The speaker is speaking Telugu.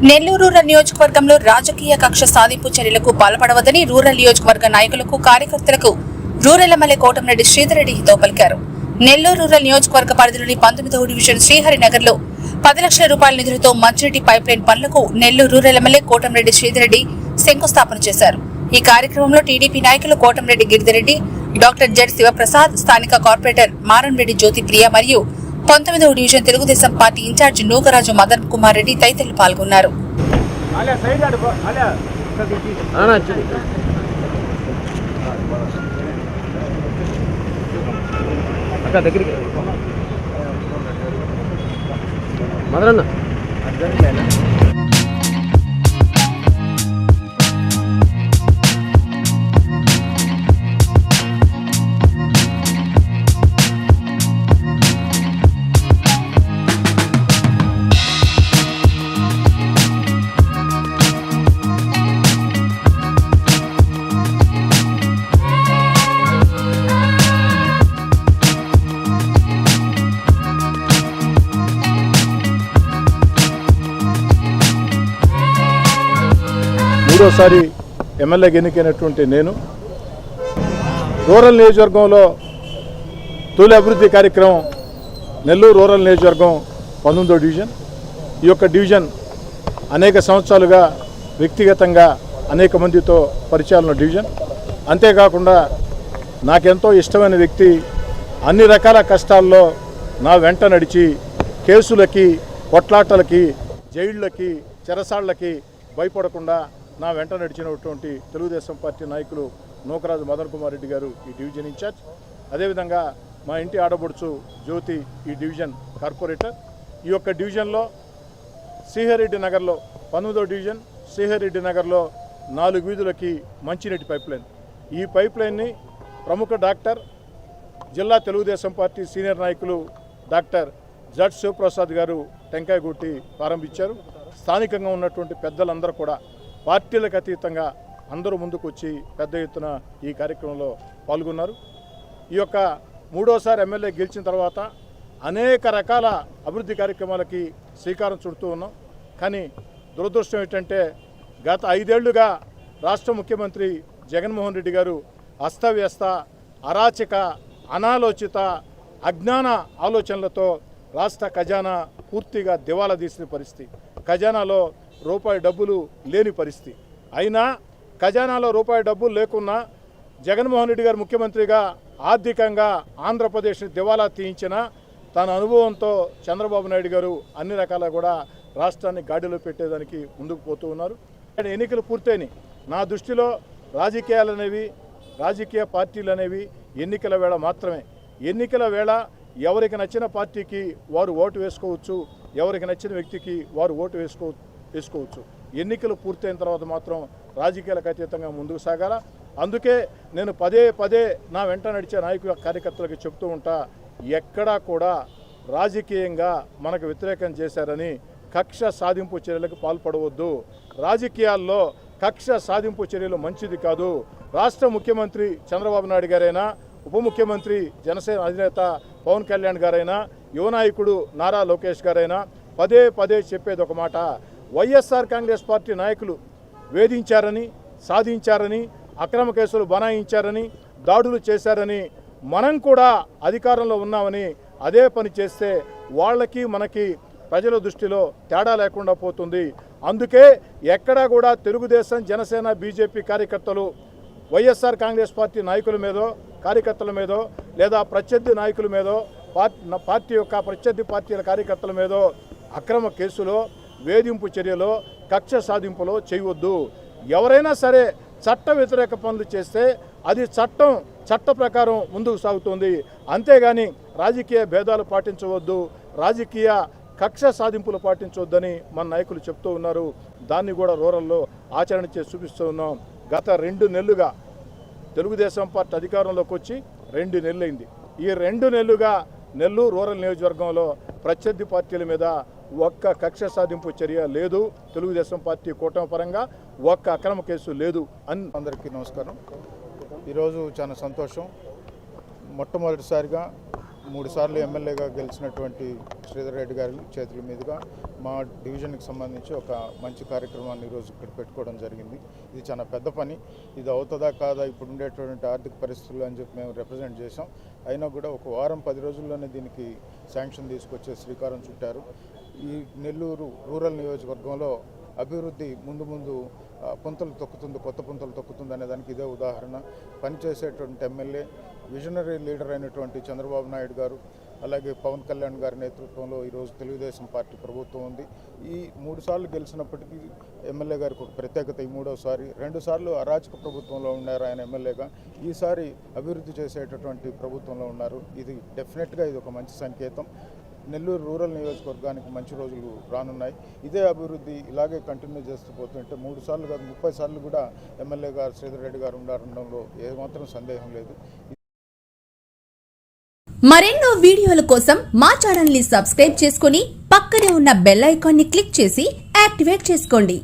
నెల్లూరు రూరల్ నియోజకవర్గంలో రాజకీయ కక్ష సాధింపు చర్యలకు పాల్పడవద్దని రూరల్ నియోజకవర్గ నాయకులకు కార్యకర్తలకు రూరల్ ఎమ్మెల్యే కోటంరెడ్డి శ్రీధర్ రెడ్డి హితవు పలికారు. నెల్లూరు రూరల్ నియోజకవర్గ పరిధిలోని 19వ డివిజన్ శ్రీహరినగర్ లో 10 లక్షల రూపాయల నిధులతో మంచినీటి పైప్లైన్ పనులకు నెల్లూరు రూరల్ ఎమ్మెల్యే కోటంరెడ్డి శ్రీధర్ రెడ్డి శంకుస్థాపన చేశారు. ఈ కార్యక్రమంలో టీడీపీ నాయకులు కోటంరెడ్డి గిరిధరెడ్డి, డాక్టర్ జెడ్ శివప్రసాద్, స్థానిక కార్పొరేటర్ మారంరెడ్డి జ్యోతిప్రియ మరియు 19వ division Telugu Desam party in charge Nugaraju Madan Kumar Reddy తదితరులు పాల్గొన్నారు. మూడోసారి ఎమ్మెల్యేగా ఎన్నికైనటువంటి నేను రూరల్ నియోజకవర్గంలో తొలి అభివృద్ధి కార్యక్రమం నెల్లూరు రూరల్ నియోజకవర్గం 19వ డివిజన్. ఈ యొక్క డివిజన్ అనేక సంవత్సరాలుగా వ్యక్తిగతంగా అనేక మందితో పరిచయాలు ఉన్న డివిజన్. అంతేకాకుండా నాకెంతో ఇష్టమైన వ్యక్తి అన్ని రకాల కష్టాల్లో నా వెంట నడిచి కేసులకి, కొట్లాటలకి, జైళ్ళకి, చెరసాళ్ళకి భయపడకుండా నా వెంట నడిచినటువంటి తెలుగుదేశం పార్టీ నాయకులు నూకరాజు మదన్ కుమార్ రెడ్డి గారు ఈ డివిజన్ ఇన్ఛార్జ్. అదేవిధంగా మా ఇంటి ఆడబడుచు జ్యోతి ఈ డివిజన్ కార్పొరేటర్. ఈ యొక్క డివిజన్లో శ్రీహరిరెడ్డి నగర్లో 19వ డివిజన్ శ్రీహరిరెడ్డి నగర్లో 4 వీధులకి మంచినీటి పైప్లైన్. ఈ పైప్లైన్ని ప్రముఖ డాక్టర్, జిల్లా తెలుగుదేశం పార్టీ సీనియర్ నాయకులు డాక్టర్ జెడ్ శివప్రసాద్ గారు టెంకాయ కొట్టి ప్రారంభించారు. స్థానికంగా ఉన్నటువంటి పెద్దలందరూ కూడా పార్టీలకు అతీతంగా అందరూ ముందుకు వచ్చి పెద్ద ఎత్తున ఈ కార్యక్రమంలో పాల్గొన్నారు. ఈ యొక్క మూడోసారి ఎమ్మెల్యే గెలిచిన తర్వాత అనేక రకాల అభివృద్ధి కార్యక్రమాలకి శ్రీకారం చుడుతూ ఉన్నాం. కానీ దురదృష్టం ఏంటంటే గత 5 ఏళ్లుగా రాష్ట్ర ముఖ్యమంత్రి జగన్మోహన్ రెడ్డి గారు అస్తవ్యస్త, అరాచక, అనాలోచిత, అజ్ఞాన ఆలోచనలతో రాష్ట్ర ఖజానా పూర్తిగా దివాలా తీసిన పరిస్థితి. ఖజానాలో రూపాయి డబ్బులు లేని పరిస్థితి. అయినా ఖజానాలో రూపాయి డబ్బులు లేకున్నా జగన్మోహన్ రెడ్డి గారు ముఖ్యమంత్రిగా ఆర్థికంగా ఆంధ్రప్రదేశ్ని దివాలా తీయించిన తన అనుభవంతో చంద్రబాబు నాయుడు గారు అన్ని రకాల కూడా రాష్ట్రాన్ని గాడిలో పెట్టేదానికి ముందుకు పోతూ ఉన్నారు. ఎన్నికలు పూర్తయినాయి. నా దృష్టిలో రాజకీయాలనేవి, రాజకీయ పార్టీలు అనేవి ఎన్నికల వేళ మాత్రమే. ఎన్నికల వేళ ఎవరికి నచ్చిన పార్టీకి వారు ఓటు వేసుకోవచ్చు, ఎవరికి నచ్చిన వ్యక్తికి వారు ఓటు వేసుకోవచ్చు. ఎన్నికలు పూర్తయిన తర్వాత మాత్రం రాజకీయాలకు అతీతంగా ముందుకు సాగాల. అందుకే నేను పదే నా వెంట నడిచే నాయకుల కార్యకర్తలకు చెప్తూ ఉంటా, ఎక్కడా కూడా రాజకీయంగా మనకు వ్యతిరేకం చేశారని కక్ష సాధింపు చర్యలకు పాల్పడవద్దు. రాజకీయాల్లో కక్ష సాధింపు చర్యలు మంచిది కాదు. రాష్ట్ర ముఖ్యమంత్రి చంద్రబాబు నాయుడు గారైనా, ఉప ముఖ్యమంత్రి జనసేన అధినేత పవన్ కళ్యాణ్ గారైనా, యువ నాయకుడు నారా లోకేష్ గారైనా పదే చెప్పేది ఒక మాట, వైఎస్ఆర్ కాంగ్రెస్ పార్టీ నాయకులు వేధించారని, సాధించారని, అక్రమ కేసులు బనాయించారని, దాడులు చేశారని, మనం కూడా అధికారంలో ఉన్నామని అదే పని చేస్తే వాళ్ళకి మనకి ప్రజల దృష్టిలో తేడా లేకుండా పోతుంది. అందుకే ఎక్కడా కూడా తెలుగుదేశం, జనసేన, బీజేపీ కార్యకర్తలు వైఎస్ఆర్ కాంగ్రెస్ పార్టీ నాయకుల మీదో, కార్యకర్తల మీదో, లేదా ప్రత్యర్థి నాయకుల మీదో, పార్టీ యొక్క ప్రత్యర్థి పార్టీల కార్యకర్తల మీదో అక్రమ కేసులో, వేధింపు చర్యలో, కక్ష సాధింపులో చేయవద్దు. ఎవరైనా సరే చట్ట వ్యతిరేక పనులు చేస్తే అది చట్ట ప్రకారం ముందుకు సాగుతుంది. అంతేగాని రాజకీయ భేదాలు పాటించవద్దు, రాజకీయ కక్ష సాధింపులు పాటించవద్దని మన నాయకులు చెప్తూ ఉన్నారు. దాన్ని కూడా రూరల్లో ఆచరణ చేసి చూపిస్తూ ఉన్నాం. గత 2 నెలలుగా తెలుగుదేశం పార్టీ అధికారంలోకి వచ్చి 2 నెలలైంది. ఈ 2 నెలలుగా నెల్లూరు రూరల్ నియోజకవర్గంలో ప్రత్యర్థి పార్టీల మీద ఒక్క కక్ష సాధింపు చర్య లేదు. తెలుగుదేశం పార్టీ కూటమి పరంగా ఒక్క అక్రమ కేసు లేదు. అందరికీ నమస్కారం. ఈరోజు చాలా సంతోషం. మొట్టమొదటిసారిగా 3 సార్లు ఎమ్మెల్యేగా గెలిచినటువంటి శ్రీధర్ రెడ్డి గారి చేతుల మీదుగా మా డివిజన్కి సంబంధించి ఒక మంచి కార్యక్రమాన్ని ఈరోజు ఇక్కడ పెట్టుకోవడం జరిగింది. ఇది చాలా పెద్ద పని. ఇది అవుతుందా కాదా ఇప్పుడు ఉండేటువంటి ఆర్థిక పరిస్థితులు అని చెప్పి మేము రిప్రజెంట్ చేసాం. అయినా కూడా ఒక వారం 10 రోజుల్లోనే దీనికి శాంక్షన్ తీసుకొచ్చే శ్రీకారం చుట్టారు. ఈ నెల్లూరు రూరల్ నియోజకవర్గంలో అభివృద్ధి ముందు పుంతలు తొక్కుతుంది, కొత్త పుంతలు తొక్కుతుంది అనే దానికి ఇదే ఉదాహరణ. పనిచేసేటువంటి ఎమ్మెల్యే, విజనరీ లీడర్ అయినటువంటి చంద్రబాబు నాయుడు గారు, అలాగే పవన్ కళ్యాణ్ గారి నేతృత్వంలో ఈరోజు తెలుగుదేశం పార్టీ ప్రభుత్వం ఉంది. ఈ 3 సార్లు గెలిచినప్పటికీ ఎమ్మెల్యే గారికి ఒక ప్రత్యేకత. ఈ 3వ సారి 2 సార్లు అరాచక ప్రభుత్వంలో ఉన్నారు ఆయన ఎమ్మెల్యేగా. ఈసారి అభివృద్ధి చేసేటటువంటి ప్రభుత్వంలో ఉన్నారు. ఇది డెఫినెట్గా ఇది ఒక మంచి సంకేతం. నెల్లూరు రూరల్ నియోజకవర్గానికి మంచి రోజులు రానున్నాయి. ఇదే అభివృద్ధి ఇలాగే కంటిన్యూ చేస్తూ పోతుంటే 3 సార్లు కాదు 30 సార్లు కూడా ఎమ్మెల్యే గారు శ్రీధర్ రెడ్డి గారు ఉండారనడంలో ఏమాత్రం సందేహం లేదు. మరెన్నో వీడియోల కోసం మా ఛానల్ ని సబ్స్క్రైబ్ చేసుకుని పక్కనే ఉన్న బెల్ ఐకాన్ ని క్లిక్ చేసి యాక్టివేట్ చేసుకోండి.